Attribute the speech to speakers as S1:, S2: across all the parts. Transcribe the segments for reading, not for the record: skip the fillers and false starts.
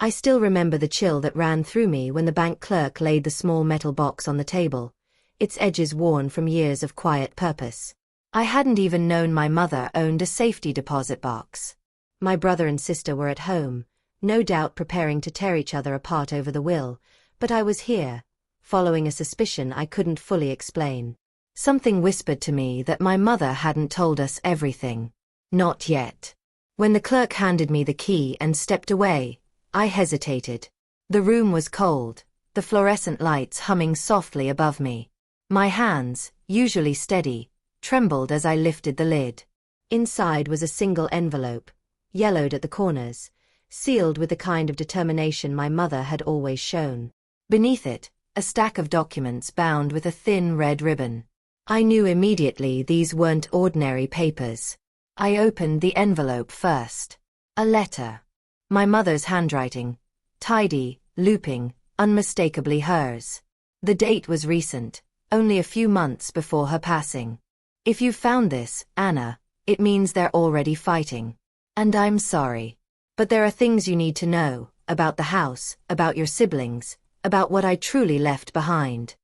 S1: I still remember the chill that ran through me when the bank clerk laid the small metal box on the table, its edges worn from years of quiet purpose. I hadn't even known my mother owned a safety deposit box. My brother and sister were at home, no doubt preparing to tear each other apart over the will, but I was here, following a suspicion I couldn't fully explain. Something whispered to me that my mother hadn't told us everything. Not yet. When the clerk handed me the key and stepped away, I hesitated. The room was cold, the fluorescent lights humming softly above me. My hands, usually steady, trembled as I lifted the lid. Inside was a single envelope, yellowed at the corners, sealed with the kind of determination my mother had always shown. Beneath it, a stack of documents bound with a thin red ribbon. I knew immediately these weren't ordinary papers. I opened the envelope first. A letter. My mother's handwriting. Tidy, looping, unmistakably hers. The date was recent, only a few months before her passing. If you found this, Anna, it means they're already fighting. And I'm sorry. But there are things you need to know, about the house, about your siblings, about what I truly left behind.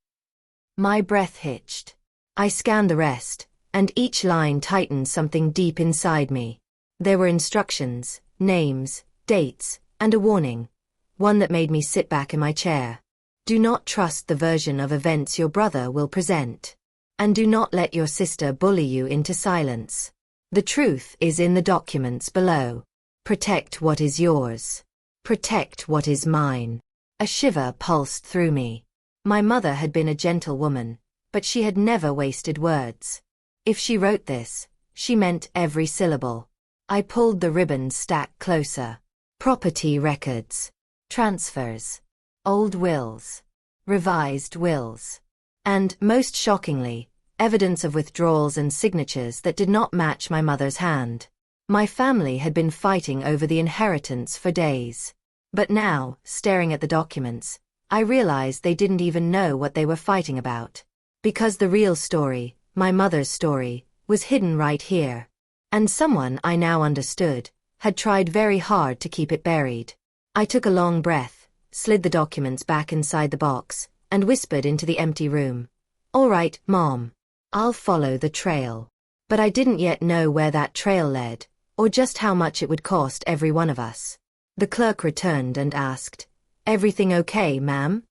S1: My breath hitched. I scanned the rest, and each line tightened something deep inside me. There were instructions, names, dates, and a warning. One that made me sit back in my chair. Do not trust the version of events your brother will present. And do not let your sister bully you into silence. The truth is in the documents below. Protect what is yours. Protect what is mine. A shiver pulsed through me. My mother had been a gentle woman, but she had never wasted words. If she wrote this, she meant every syllable. I pulled the ribbon stack closer. Property records. Transfers. Old wills. Revised wills. And, most shockingly, evidence of withdrawals and signatures that did not match my mother's hand. My family had been fighting over the inheritance for days. But now, staring at the documents, I realized they didn't even know what they were fighting about. Because the real story, my mother's story, was hidden right here. And someone I now understood had tried very hard to keep it buried. I took a long breath, slid the documents back inside the box, and whispered into the empty room. All right, Mom. I'll follow the trail. But I didn't yet know where that trail led, or just how much it would cost every one of us. The clerk returned and asked, "Everything okay, ma'am?"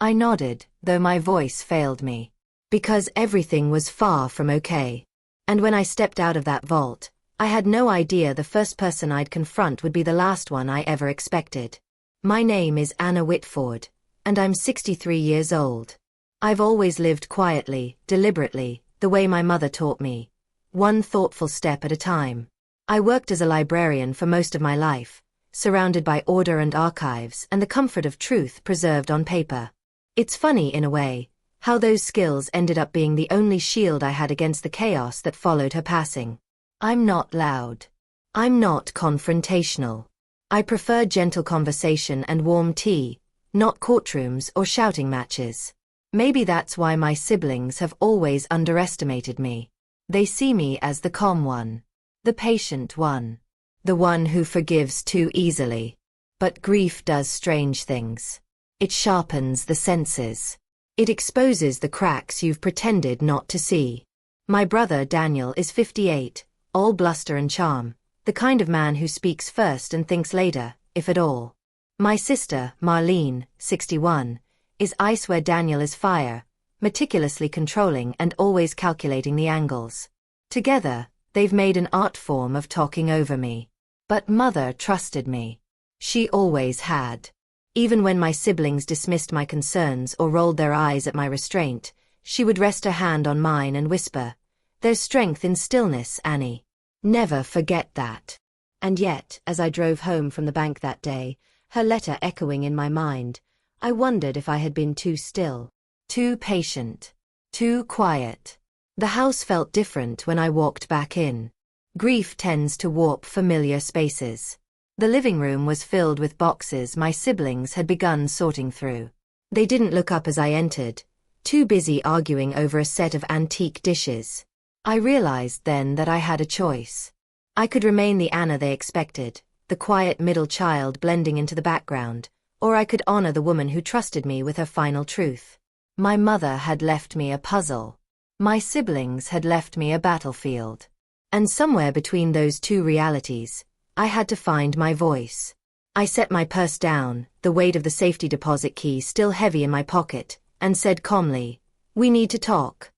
S1: I nodded, though my voice failed me. Because everything was far from okay. And when I stepped out of that vault, I had no idea the first person I'd confront would be the last one I ever expected. My name is Anna Whitford, and I'm 63 years old. I've always lived quietly, deliberately, the way my mother taught me. One thoughtful step at a time. I worked as a librarian for most of my life, surrounded by order and archives and the comfort of truth preserved on paper. It's funny, in a way, how those skills ended up being the only shield I had against the chaos that followed her passing. I'm not loud. I'm not confrontational. I prefer gentle conversation and warm tea, not courtrooms or shouting matches. Maybe that's why my siblings have always underestimated me. They see me as the calm one, the patient one, the one who forgives too easily. But grief does strange things. It sharpens the senses. It exposes the cracks you've pretended not to see. My brother Daniel is 58, all bluster and charm, the kind of man who speaks first and thinks later, if at all. My sister, Marlene, 61, is ice where Daniel is fire, meticulously controlling and always calculating the angles. Together, they've made an art form of talking over me. But Mother trusted me. She always had. Even when my siblings dismissed my concerns or rolled their eyes at my restraint, she would rest her hand on mine and whisper, "There's strength in stillness, Annie. Never forget that." And yet, as I drove home from the bank that day, her letter echoing in my mind, I wondered if I had been too still, too patient, too quiet. The house felt different when I walked back in. Grief tends to warp familiar spaces. The living room was filled with boxes my siblings had begun sorting through. They didn't look up as I entered, too busy arguing over a set of antique dishes. I realized then that I had a choice. I could remain the Anna they expected, the quiet middle child blending into the background, or I could honor the woman who trusted me with her final truth. My mother had left me a puzzle. My siblings had left me a battlefield. And somewhere between those two realities, I had to find my voice. I set my purse down, the weight of the safety deposit key still heavy in my pocket, and said calmly, "We need to talk."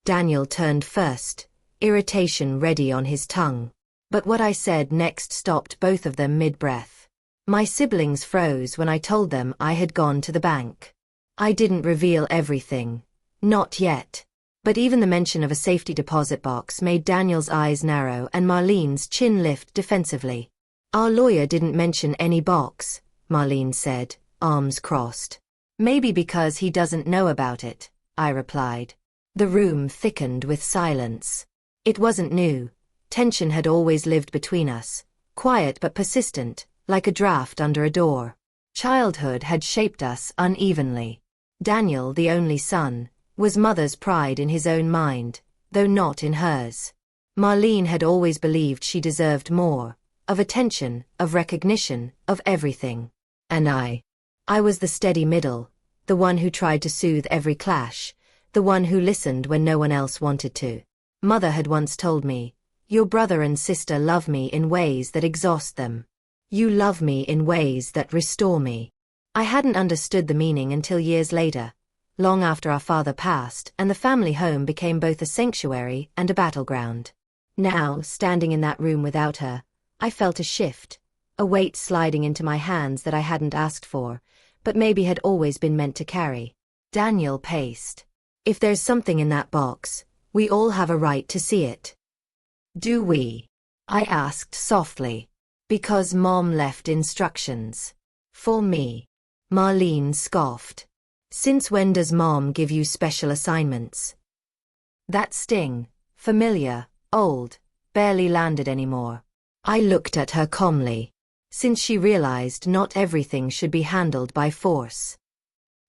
S1: Daniel turned first, irritation ready on his tongue. But what I said next stopped both of them mid-breath. My siblings froze when I told them I had gone to the bank. I didn't reveal everything. Not yet. But even the mention of a safety deposit box made Daniel's eyes narrow and Marlene's chin lift defensively. "Our lawyer didn't mention any box," Marlene said, arms crossed. "Maybe because he doesn't know about it," I replied. The room thickened with silence. It wasn't new. Tension had always lived between us, quiet but persistent, like a draft under a door. Childhood had shaped us unevenly. Daniel, the only son, was mother's pride in his own mind, though not in hers. Marlene had always believed she deserved more, of attention, of recognition, of everything. And I was the steady middle, the one who tried to soothe every clash, the one who listened when no one else wanted to. Mother had once told me, "Your brother and sister love me in ways that exhaust them. You love me in ways that restore me." I hadn't understood the meaning until years later, long after our father passed and the family home became both a sanctuary and a battleground. Now, standing in that room without her, I felt a shift, a weight sliding into my hands that I hadn't asked for, but maybe had always been meant to carry. Daniel paced. "If there's something in that box, we all have a right to see it." "Do we?" I asked softly. "Because Mom left instructions. For me." Marlene scoffed. "Since when does Mom give you special assignments?" That sting, familiar, old, barely landed anymore. I looked at her calmly. Since she realized not everything should be handled by force.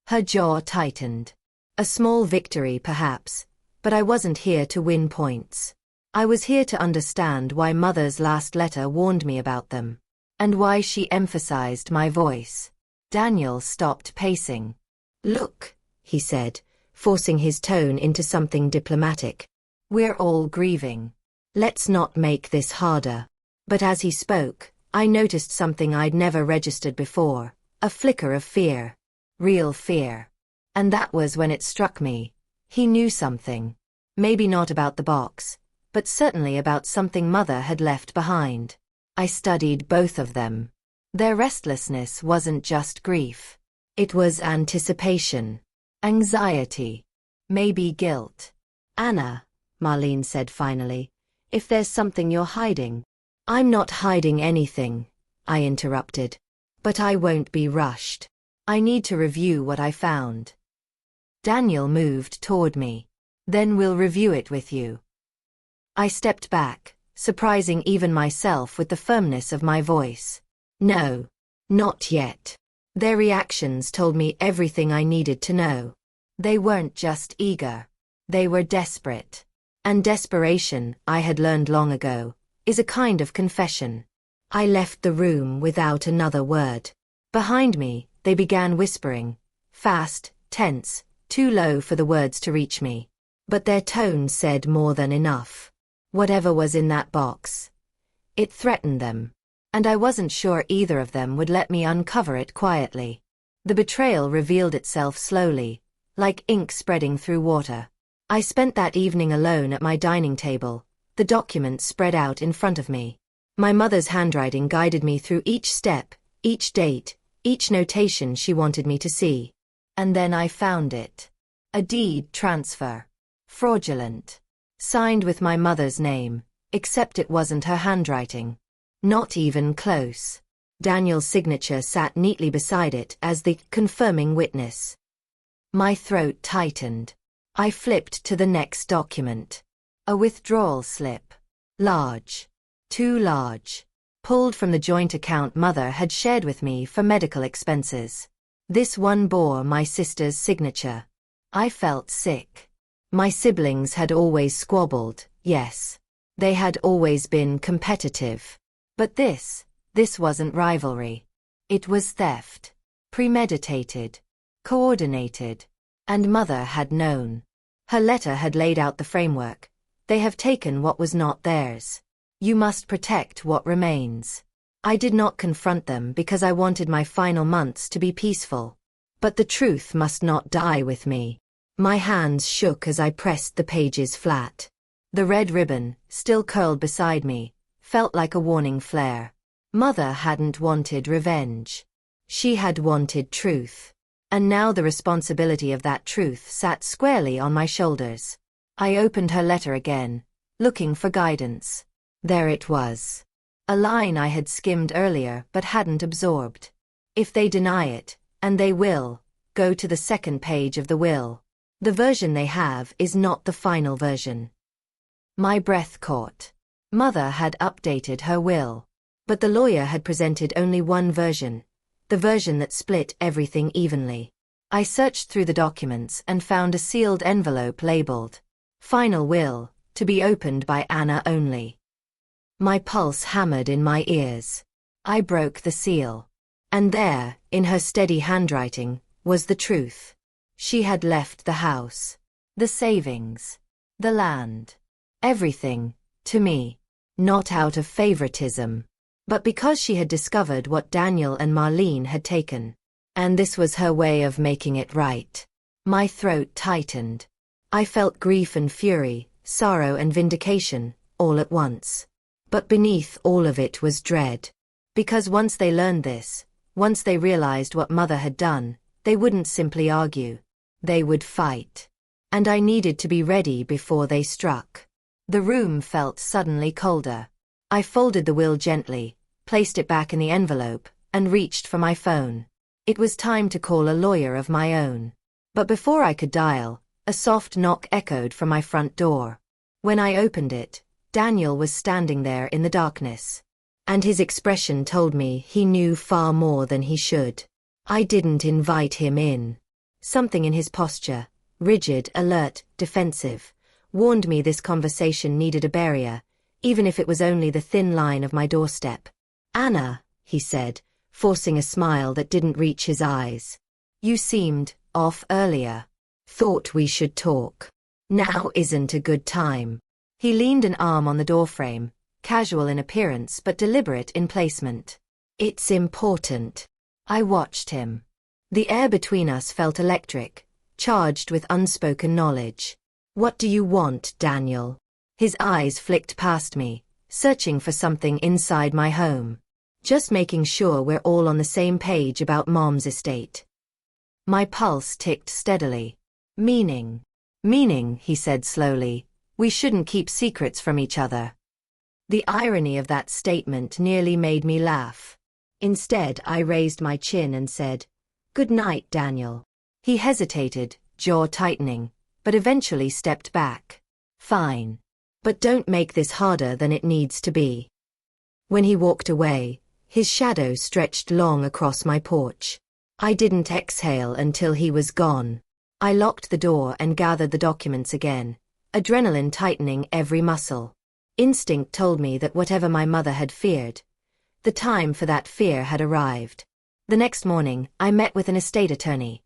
S1: Her jaw tightened. A small victory, perhaps, but I wasn't here to win points. I was here to understand why Mother's last letter warned me about them, and why she emphasized my voice. Daniel stopped pacing. "Look," he said, forcing his tone into something diplomatic. "We're all grieving. Let's not make this harder." But as he spoke, I noticed something I'd never registered before, a flicker of fear. Real fear. And that was when it struck me. He knew something. Maybe not about the box, but certainly about something Mother had left behind. I studied both of them. Their restlessness wasn't just grief. It was anticipation, anxiety, maybe guilt. "Anna," Marlene said finally, "if there's something you're hiding." "I'm not hiding anything," I interrupted. "But I won't be rushed. I need to review what I found." Daniel moved toward me. "Then we'll review it with you." I stepped back, surprising even myself with the firmness of my voice. "No. Not yet." Their reactions told me everything I needed to know. They weren't just eager. They were desperate. And desperation, I had learned long ago, is a kind of confession. I left the room without another word. Behind me, they began whispering. Fast, tense, too low for the words to reach me. But their tone said more than enough. Whatever was in that box, it threatened them. And I wasn't sure either of them would let me uncover it quietly. The betrayal revealed itself slowly, like ink spreading through water. I spent that evening alone at my dining table, the documents spread out in front of me. My mother's handwriting guided me through each step, each date, each notation she wanted me to see. And then I found it. A deed transfer. Fraudulent. Signed with my mother's name, except it wasn't her handwriting. Not even close. Daniel's signature sat neatly beside it as the confirming witness. My throat tightened. I flipped to the next document. A withdrawal slip. Large. Too large. Pulled from the joint account Mother had shared with me for medical expenses. This one bore my sister's signature. I felt sick. My siblings had always squabbled, yes. They had always been competitive. But this This wasn't rivalry. It was theft. Premeditated. Coordinated. And Mother had known. Her letter had laid out the framework. They have taken what was not theirs. You must protect what remains. I did not confront them because I wanted my final months to be peaceful. But the truth must not die with me. My hands shook as I pressed the pages flat. The red ribbon, still curled beside me, felt like a warning flare. Mother hadn't wanted revenge. She had wanted truth. And now the responsibility of that truth sat squarely on my shoulders. I opened her letter again, looking for guidance. There it was. A line I had skimmed earlier but hadn't absorbed. If they deny it, and they will, go to the second page of the will. The version they have is not the final version. My breath caught. Mother had updated her will. But the lawyer had presented only one version. The version that split everything evenly. I searched through the documents and found a sealed envelope labeled, "Final Will, to be opened by Anna only." My pulse hammered in my ears. I broke the seal. And there, in her steady handwriting, was the truth. She had left the house. The savings. The land. Everything, to me. Not out of favoritism. But because she had discovered what Daniel and Marlene had taken. And this was her way of making it right. My throat tightened. I felt grief and fury, sorrow and vindication, all at once. But beneath all of it was dread. Because once they learned this, once they realized what Mother had done, they wouldn't simply argue. They would fight. And I needed to be ready before they struck. The room felt suddenly colder. I folded the will gently, placed it back in the envelope, and reached for my phone. It was time to call a lawyer of my own. But before I could dial, a soft knock echoed from my front door. When I opened it, Daniel was standing there in the darkness. And his expression told me he knew far more than he should. I didn't invite him in. Something in his posture, rigid, alert, defensive, warned me this conversation needed a barrier, even if it was only the thin line of my doorstep. "Anna," he said, forcing a smile that didn't reach his eyes. "You seemed off earlier. Thought we should talk. Now isn't a good time." He leaned an arm on the doorframe, casual in appearance but deliberate in placement. "It's important." I watched him. The air between us felt electric, charged with unspoken knowledge. "What do you want, Daniel?" His eyes flicked past me, searching for something inside my home. "Just making sure we're all on the same page about Mom's estate." My pulse ticked steadily. Meaning, he said slowly. "We shouldn't keep secrets from each other." The irony of that statement nearly made me laugh. Instead, I raised my chin and said, "Good night, Daniel." He hesitated, jaw tightening, but eventually stepped back. "Fine. But don't make this harder than it needs to be." When he walked away, his shadow stretched long across my porch. I didn't exhale until he was gone. I locked the door and gathered the documents again, adrenaline tightening every muscle. Instinct told me that whatever my mother had feared, the time for that fear had arrived. The next morning, I met with an estate attorney.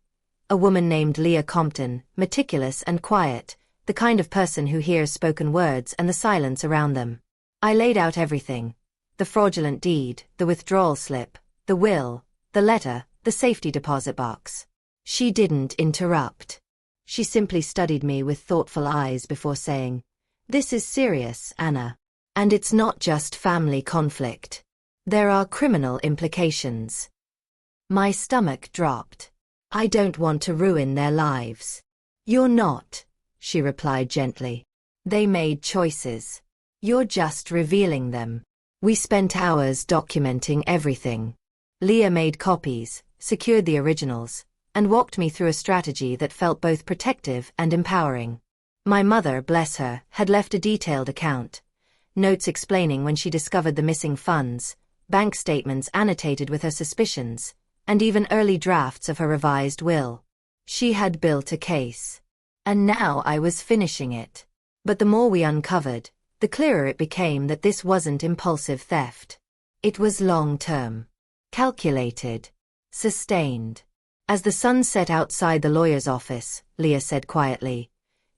S1: A woman named Leah Compton, meticulous and quiet, the kind of person who hears spoken words and the silence around them. I laid out everything. The fraudulent deed, the withdrawal slip, the will, the letter, the safety deposit box. She didn't interrupt. She simply studied me with thoughtful eyes before saying, "This is serious, Anna. And it's not just family conflict. There are criminal implications." My stomach dropped. "I don't want to ruin their lives." "You're not," she replied gently. "They made choices. You're just revealing them." We spent hours documenting everything. Leah made copies, secured the originals, and walked me through a strategy that felt both protective and empowering. My mother, bless her, had left a detailed account. Notes explaining when she discovered the missing funds, bank statements annotated with her suspicions, and even early drafts of her revised will. She had built a case. And now I was finishing it. But the more we uncovered, the clearer it became that this wasn't impulsive theft. It was long-term. Calculated. Sustained. As the sun set outside the lawyer's office, Leah said quietly,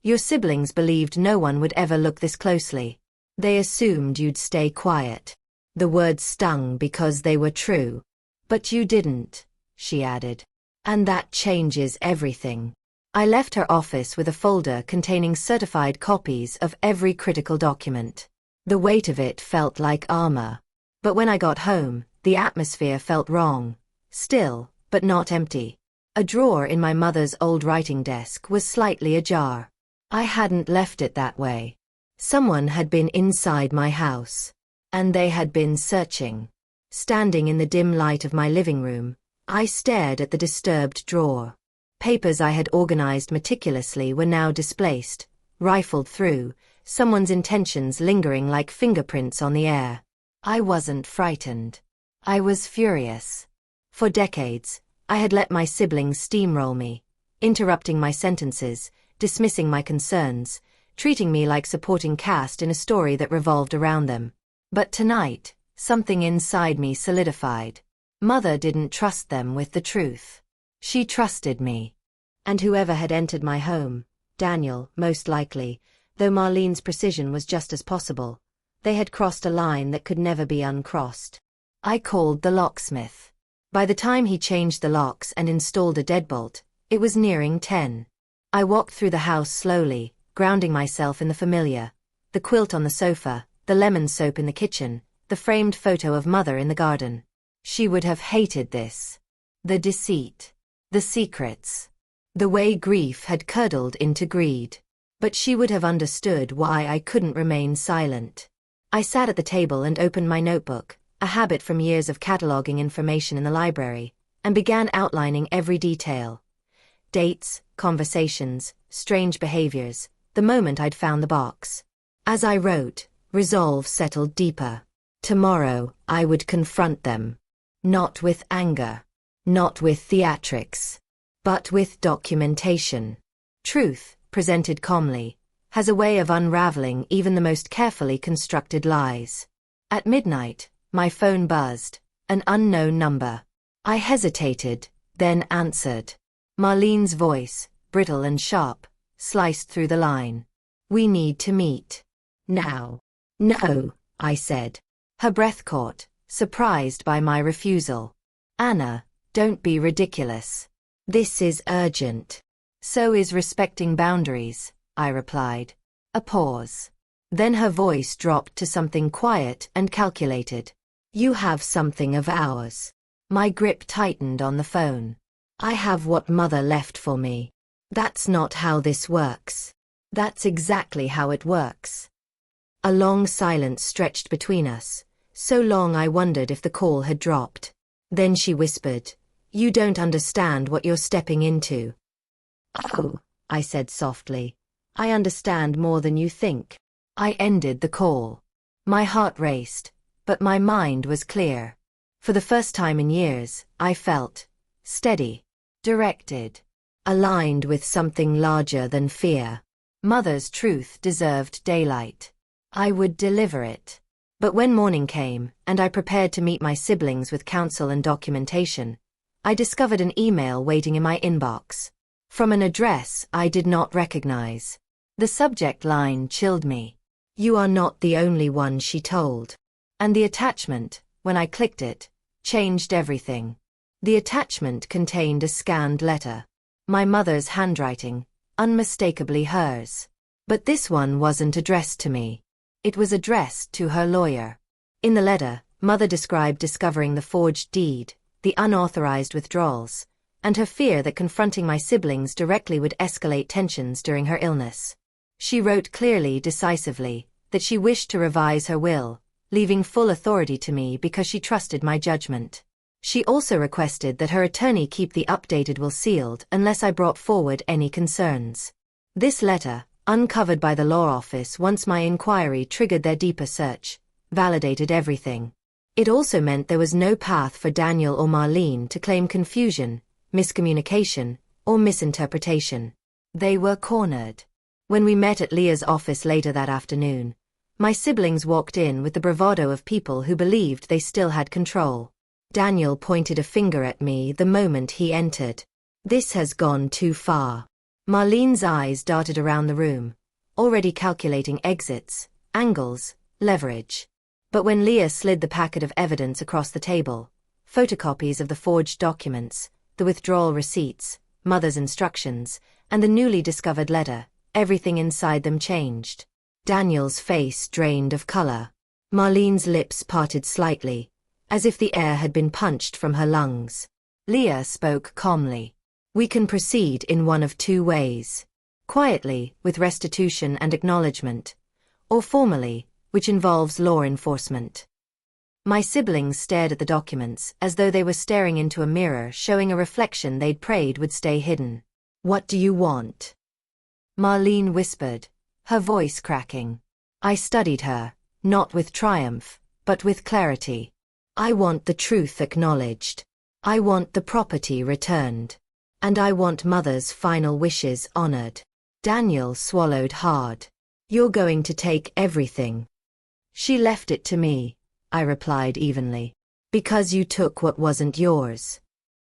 S1: "Your siblings believed no one would ever look this closely. They assumed you'd stay quiet." The words stung because they were true. "But you didn't," she added. "And that changes everything." I left her office with a folder containing certified copies of every critical document. The weight of it felt like armor. But when I got home, the atmosphere felt wrong. Still, but not empty. A drawer in my mother's old writing desk was slightly ajar. I hadn't left it that way. Someone had been inside my house. And they had been searching. Standing in the dim light of my living room, I stared at the disturbed drawer. Papers I had organized meticulously were now displaced, rifled through, someone's intentions lingering like fingerprints on the air. I wasn't frightened. I was furious. For decades, I had let my siblings steamroll me, interrupting my sentences, dismissing my concerns, treating me like supporting cast in a story that revolved around them. But tonight, something inside me solidified. Mother didn't trust them with the truth. She trusted me. And whoever had entered my home, Daniel, most likely, though Marlene's precision was just as possible, they had crossed a line that could never be uncrossed. I called the locksmith. By the time he changed the locks and installed a deadbolt, it was nearing 10. I walked through the house slowly, grounding myself in the familiar. The quilt on the sofa, the lemon soap in the kitchen, the framed photo of Mother in the garden. She would have hated this. The deceit. The secrets. The way grief had curdled into greed. But she would have understood why I couldn't remain silent. I sat at the table and opened my notebook, a habit from years of cataloging information in the library, and began outlining every detail. Dates, conversations, strange behaviors, the moment I'd found the box. As I wrote, resolve settled deeper. Tomorrow, I would confront them. Not with anger. Not with theatrics. But with documentation. Truth, presented calmly, has a way of unraveling even the most carefully constructed lies. At midnight, my phone buzzed, an unknown number. I hesitated, then answered. Marlene's voice, brittle and sharp, sliced through the line. "We need to meet. Now." "No," I said. Her breath caught, surprised by my refusal. "Anna, don't be ridiculous. This is urgent." "So is respecting boundaries," I replied. A pause. Then her voice dropped to something quiet and calculated. "You have something of ours." My grip tightened on the phone. "I have what Mother left for me." "That's not how this works." "That's exactly how it works." A long silence stretched between us, so long I wondered if the call had dropped. Then she whispered, "You don't understand what you're stepping into." "Oh," I said softly. "I understand more than you think." I ended the call. My heart raced, but my mind was clear. For the first time in years, I felt steady, directed, aligned with something larger than fear. Mother's truth deserved daylight. I would deliver it. But when morning came, and I prepared to meet my siblings with counsel and documentation, I discovered an email waiting in my inbox. From an address I did not recognize. The subject line chilled me. "You are not the only one," she told. And the attachment, when I clicked it, changed everything. The attachment contained a scanned letter. My mother's handwriting, unmistakably hers. But this one wasn't addressed to me. It was addressed to her lawyer. In the letter, Mother described discovering the forged deed, the unauthorized withdrawals, and her fear that confronting my siblings directly would escalate tensions during her illness. She wrote clearly, decisively, that she wished to revise her will, leaving full authority to me because she trusted my judgment. She also requested that her attorney keep the updated will sealed unless I brought forward any concerns. This letter, uncovered by the law office once my inquiry triggered their deeper search, validated everything. It also meant there was no path for Daniel or Marlene to claim confusion, miscommunication, or misinterpretation. They were cornered. When we met at Leah's office later that afternoon, My siblings walked in with the bravado of people who believed they still had control. Daniel pointed a finger at me the moment he entered. This has gone too far. Marlene's eyes darted around the room, already calculating exits, angles, leverage. But when Leah slid the packet of evidence across the table, photocopies of the forged documents, the withdrawal receipts, mother's instructions, and the newly discovered letter, everything inside them changed. Daniel's face drained of color. Marlene's lips parted slightly, as if the air had been punched from her lungs. Leah spoke calmly. We can proceed in one of two ways. Quietly, with restitution and acknowledgement, or formally, which involves law enforcement. My siblings stared at the documents as though they were staring into a mirror showing a reflection they'd prayed would stay hidden. What do you want? Marlene whispered, her voice cracking. I studied her, not with triumph, but with clarity. I want the truth acknowledged. I want the property returned. And I want Mother's final wishes honored. Daniel swallowed hard. You're going to take everything. She left it to me, I replied evenly. Because you took what wasn't yours.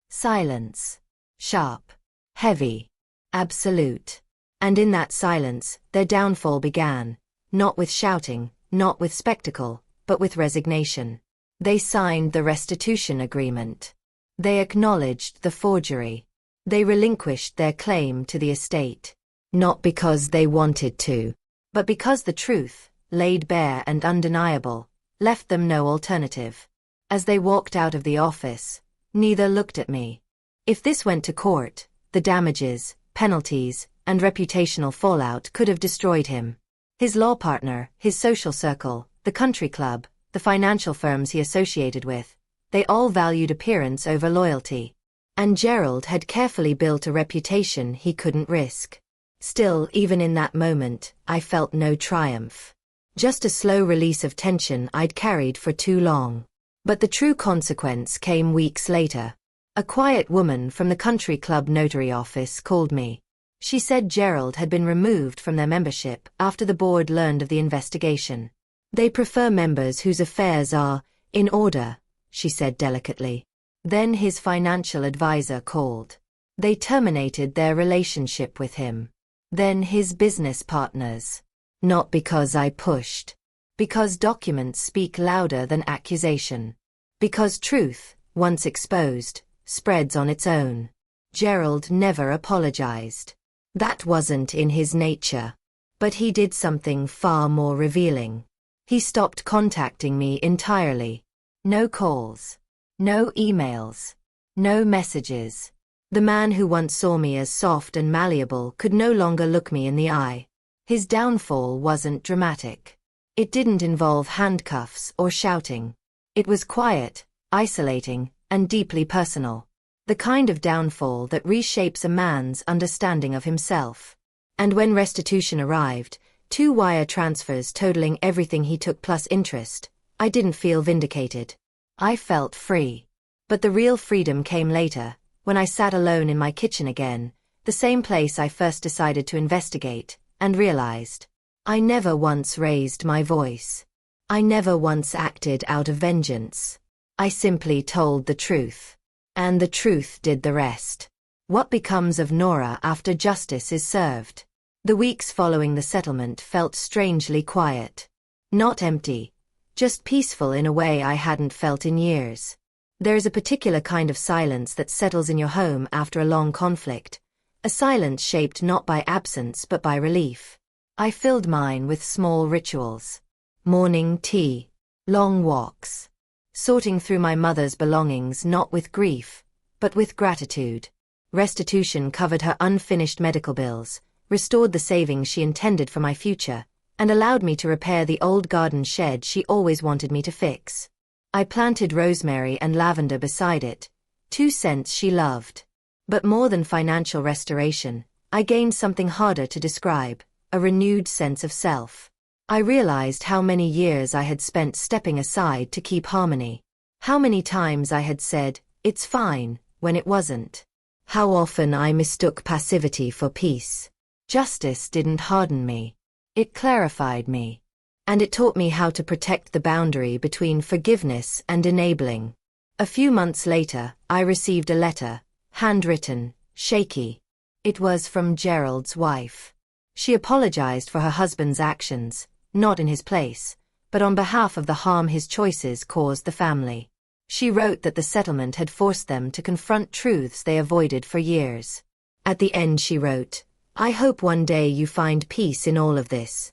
S1: Silence. Sharp. Heavy. Absolute. And in that silence, their downfall began, not with shouting, not with spectacle, but with resignation. They signed the restitution agreement. They acknowledged the forgery. They relinquished their claim to the estate. Not because they wanted to, but because the truth, laid bare and undeniable, left them no alternative. As they walked out of the office, neither looked at me. If this went to court, the damages, penalties, and reputational fallout could have destroyed him. His law partner, his social circle, the country club, the financial firms he associated with, they all valued appearance over loyalty. And Gerald had carefully built a reputation he couldn't risk. Still, even in that moment, I felt no triumph. Just a slow release of tension I'd carried for too long. But the true consequence came weeks later. A quiet woman from the country club notary office called me. She said Gerald had been removed from their membership after the board learned of the investigation. They prefer members whose affairs are in order, she said delicately. Then his financial advisor called. They terminated their relationship with him. Then his business partners. Not because I pushed. Because documents speak louder than accusation. Because truth, once exposed, spreads on its own. Gerald never apologized. That wasn't in his nature. But he did something far more revealing. He stopped contacting me entirely. No calls. No emails. No messages. The man who once saw me as soft and malleable could no longer look me in the eye. His downfall wasn't dramatic. It didn't involve handcuffs or shouting. It was quiet, isolating, and deeply personal. The kind of downfall that reshapes a man's understanding of himself. And when restitution arrived, 2 wire transfers totaling everything he took plus interest, I didn't feel vindicated. I felt free. But the real freedom came later, when I sat alone in my kitchen again, the same place I first decided to investigate, and realized. I never once raised my voice. I never once acted out of vengeance. I simply told the truth. And the truth did the rest. What becomes of Nora after justice is served? The weeks following the settlement felt strangely quiet. Not empty. Just peaceful in a way I hadn't felt in years. There is a particular kind of silence that settles in your home after a long conflict. A silence shaped not by absence but by relief. I filled mine with small rituals. Morning tea. Long walks. Sorting through my mother's belongings not with grief, but with gratitude. Restitution covered her unfinished medical bills, restored the savings she intended for my future, and allowed me to repair the old garden shed she always wanted me to fix. I planted rosemary and lavender beside it, 2 scents she loved. But more than financial restoration, I gained something harder to describe, a renewed sense of self. I realized how many years I had spent stepping aside to keep harmony. How many times I had said, "It's fine," when it wasn't. How often I mistook passivity for peace. Justice didn't harden me. It clarified me. And it taught me how to protect the boundary between forgiveness and enabling. A few months later, I received a letter, handwritten, shaky. It was from Gerald's wife. She apologized for her husband's actions, not in his place, but on behalf of the harm his choices caused the family. She wrote that the settlement had forced them to confront truths they avoided for years. At the end she wrote, "I hope one day you find peace in all of this."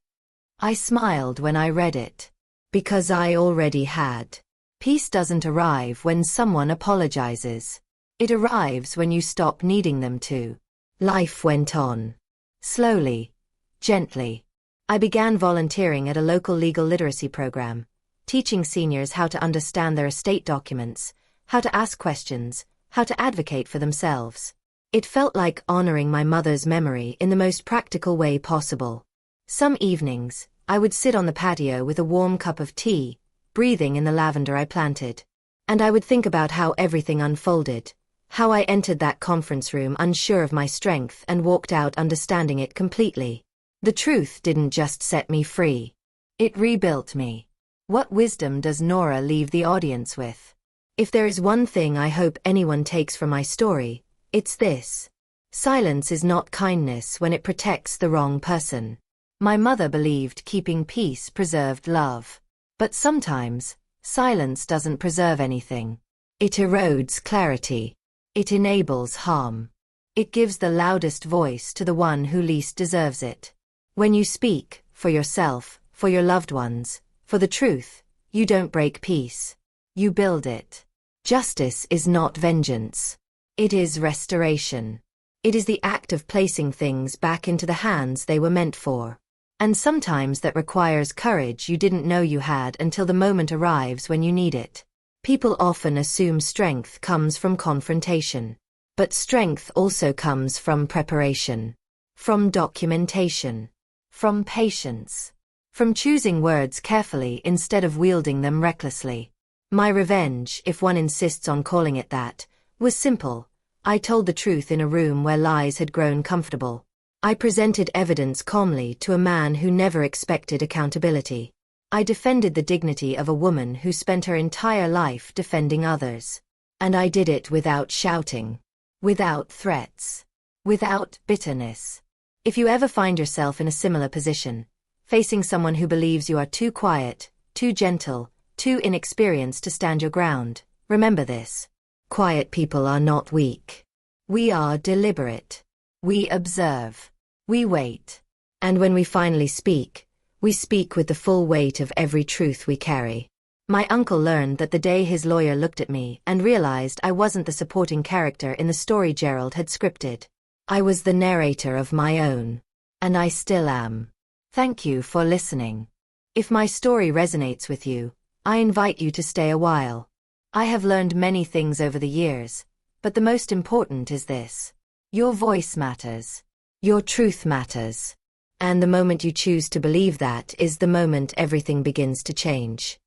S1: I smiled when I read it. Because I already had. Peace doesn't arrive when someone apologizes. It arrives when you stop needing them to. Life went on. Slowly. Gently. I began volunteering at a local legal literacy program, teaching seniors how to understand their estate documents, how to ask questions, how to advocate for themselves. It felt like honoring my mother's memory in the most practical way possible. Some evenings, I would sit on the patio with a warm cup of tea, breathing in the lavender I planted. And I would think about how everything unfolded, how I entered that conference room unsure of my strength and walked out understanding it completely. The truth didn't just set me free. It rebuilt me. What wisdom does Nora leave the audience with? If there is one thing I hope anyone takes from my story, it's this. Silence is not kindness when it protects the wrong person. My mother believed keeping peace preserved love. But sometimes, silence doesn't preserve anything. It erodes clarity. It enables harm. It gives the loudest voice to the one who least deserves it. When you speak, for yourself, for your loved ones, for the truth, you don't break peace. You build it. Justice is not vengeance. It is restoration. It is the act of placing things back into the hands they were meant for. And sometimes that requires courage you didn't know you had until the moment arrives when you need it. People often assume strength comes from confrontation. But strength also comes from preparation. From documentation. From patience. From choosing words carefully instead of wielding them recklessly. My revenge, if one insists on calling it that, was simple. I told the truth in a room where lies had grown comfortable. I presented evidence calmly to a man who never expected accountability. I defended the dignity of a woman who spent her entire life defending others. And I did it without shouting. Without threats. Without bitterness. If you ever find yourself in a similar position, facing someone who believes you are too quiet, too gentle, too inexperienced to stand your ground, remember this. Quiet people are not weak. We are deliberate. We observe. We wait. And when we finally speak, we speak with the full weight of every truth we carry. My uncle learned that the day his lawyer looked at me and realized I wasn't the supporting character in the story Gerald had scripted. I was the narrator of my own. And I still am. Thank you for listening. If my story resonates with you, I invite you to stay a while. I have learned many things over the years, but the most important is this. Your voice matters. Your truth matters. And the moment you choose to believe that is the moment everything begins to change.